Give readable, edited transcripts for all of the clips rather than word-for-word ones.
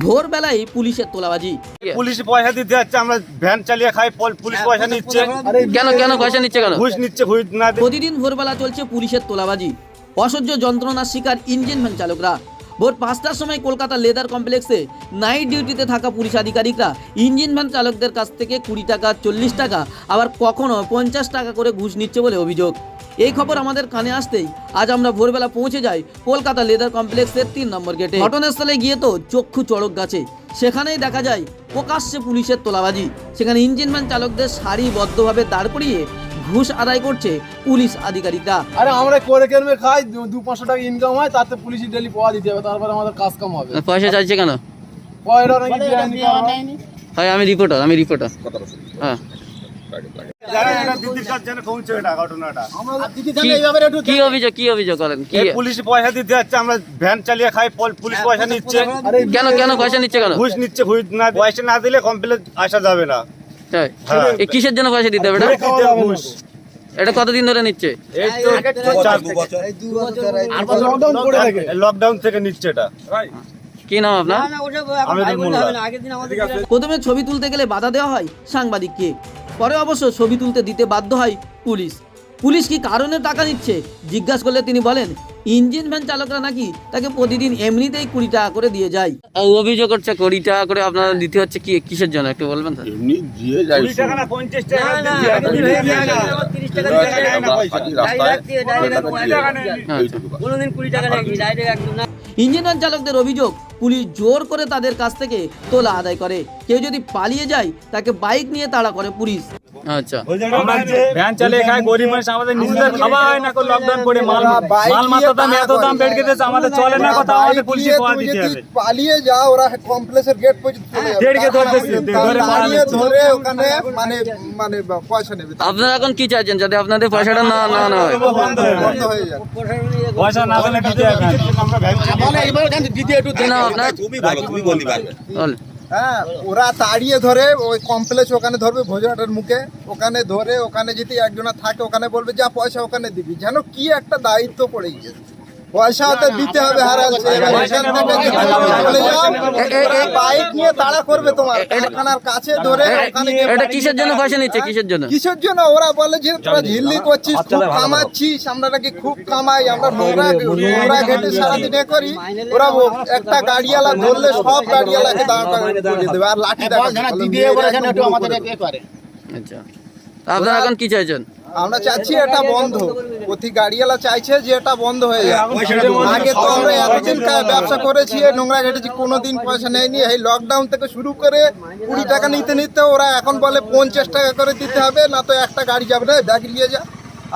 ভোরবেলায় পুলিশের তোলাবাজি। পুলিশ পয়সা দিতে যাচ্ছে, আমরা ভ্যান চালিয়ে খাই, পুলিশ পয়সা নিচ্ছে। কেন কেন পয়সা নিচ্ছে কেন? ঘুষ নিচ্ছে, ঘুষ না দিয়ে। প্রতিদিন ভোরবেলা চলছে পুলিশের তোলাবাজি। অসহ্য যন্ত্রণার শিকার ইঞ্জিন ভ্যান চালকরা। ভোর 5টার সময় কলকাতা লেদার কমপ্লেক্সে নাইট ডিউটিতে থাকা পুলিশ আধিকারিকরা ইঞ্জিন ভ্যান চালকদের কাছ থেকে 20 টাকা, 40 টাকা, আবার কখনো 50 টাকা করে ঘুষ নিচ্ছে বলে অভিযোগ। এই খবর আমাদের কানে আসতেই আজ আমরা ভোরবেলা পৌঁছে যাই কলকাতা লেদার কমপ্লেক্সের 3 নম্বর গেটে। ঘটনাস্থলে গিয়ে তো চক্ষু চড়ক গাছে। সেখানেই দেখা যায় প্রকাশ্যে পুলিশের তোলাবাজি। সেখানে ইঞ্জিন ভ্যান চালকদের সারিবদ্ধভাবে দাঁড় করিয়ে ঘুষ আদায় করছে পুলিশ আধিকারিকরা। আরে আমরা করে কেনবে খাই, 200-500 টাকা ইনকাম হয়, তাতে পুলিশ ডেলি পয়সা দিতে হবে, তারপরে আমাদের কাজ কাম হবে। পয়সা চাইছে কেন? পয়সা নাকি দেওয়া নেই। হয় আমি রিপোর্টার। হ্যাঁ, যারা এটা দিদির কাছে জানে পৌঁছে এটা ঘটনাটা। কি অভিযোগ করেন? কি পুলিশ পয়সা দিতে যাচ্ছে, আমরা ভ্যান চালিয়ে খাই, পুলিশ পয়সা নিচ্ছে। কেন পয়সা নিচ্ছে কেন? ঘুষ নিচ্ছে, ঘুষ না পয়সা না দিলে কমপ্লেন আসা যাবে না। তাই? হ্যাঁ। এ কিসের জন্য পয়সা দিতে হবে এটা? ঘুষ এটা কতদিন ধরে নিচ্ছে? এই তো 4 লকডাউন থেকে নিচ্ছে এটা। কি নাম আপনার? আমিরুল মোল্লা। প্রথমে ছবি তুলতে গেলে বাধা দেওয়া হয় সাংবাদিককে, পরে অবশ্য ছবি তুলতে দিতে বাধ্য হয় পুলিশ কি কারণে টাকা নিচ্ছে জিজ্ঞাসা করলে তিনি বলেন ইঞ্জিন ভ্যান চালকরা নাকি তাকে প্রতিদিন এমনিতেই 20 টাকা করে দিয়ে যায়। অভিযোগ করছে 20 টাকা করে আপনারা দিতে হচ্ছে, কি কিসের জন্য একটু বলবেন স্যার? এমনি দিয়ে যায় 20 টাকা না 50 টাকা ইঞ্জিন ভ্যান চালকদের অভিযোগ পুলিশ জোর করে তাদের কাছ থেকে তোলা আদায় করে। কেউ যদি পালিয়ে যায় তাকে বাইক নিয়ে তাড়া করে পুলিশ। আচ্ছা, আমরা ভ্যান চালিয়ে খাই, গরিব মানুষ, আমাদের নিজেদের খাওয়া হয় না। লকডাউন করে মাল মাত্র দাম এত দাম বেড়ে গেছে, আমাদের চলে না। কথা আমাদের পুলিশে পয়সা দিতে হবে। পালিয়ে যাও, ওরা কমপ্লেক্সের গেট পর্যন্ত চলে যাবে, দেড়কে ধরতেছে, ধরে ওখানে মানে পয়সা নেবে। আপনারা এখন কি চাইছেন যাতে আপনাদের পয়সাটা না হয়? বন্ধ হয়ে যাবে। পয়সা না দিলে দিতে হবে। আমরা ভ্যান কি নাম আপনার? তুমি বলতে পারবে। বল। হ্যাঁ, ওরা তাড়িয়ে ধরে ওই কমপ্লেক্স ওখানে ধরবে, ভোজহাটের মুখে ওখানে ধরে, ওখানে যদি একজনা থাকে ওখানে বলবে যা পয়সা ওখানে দিবি। যেন কি একটা দায়িত্ব পড়ে গিয়েছে, পয়সা ওতে দিতে হবে। বাইক নিয়ে তাড়া করবে তোমার কারখানার কাছে ধরে। এটা কিসের জন্য পয়সা নিচ্ছে? কিসের জন্য? ওরা বলে যে তোরা ঝিল্লি করছিস, খুব কামাচ্ছিস, আমরা নাকি খুব কামাই, আমরা নোংরা ঘেটে সারাদিন করি। ওরা একটা গাড়িওয়ালা ধরলে সব গাড়িওয়ালাকে দাঁড় করিয়ে দেবে আর লাঠি আচ্ছা, আপনারা এখন কি চাইছেন? আমরা চাচ্ছি এটা বন্ধ। প্রতি গাড়িওয়ালা চাইছে যে এটা বন্ধ হয়ে যায়। আগে তো আমরা এতদিন ব্যবসা করেছি, নোংরা ঘেটেছি, কোনোদিন পয়সা নেয়নি। এই লকডাউন থেকে শুরু করে 20 টাকা নিতে ওরা এখন বলে 50 টাকা করে দিতে হবে, না তো একটা গাড়ি যাবে না, ব্যাগ নিয়ে যা।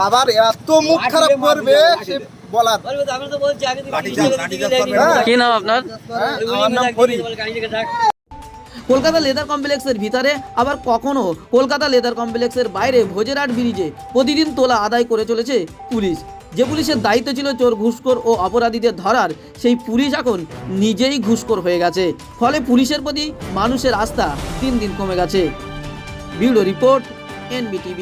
আবার এত মুখ খারাপ করবে সে বলার। কি নাম আপনার? আমার নাম ফরিদ। কলকাতা লেদার কমপ্লেক্সের ভিতরে আবার কখনো কলকাতা লেদার কমপ্লেক্সের বাইরে ভোজেরহাট ব্রিজে প্রতিদিন তোলা আদায় করে চলেছে পুলিশ। যে পুলিশের দায়িত্ব ছিল চোর, ঘুষখোর ও অপরাধীদের ধরার, সেই পুলিশ এখন নিজেই ঘুষখোর হয়ে গেছে। ফলে পুলিশের প্রতি মানুষের আস্থা দিন দিন কমে গেছে। Bureau report, NBTV।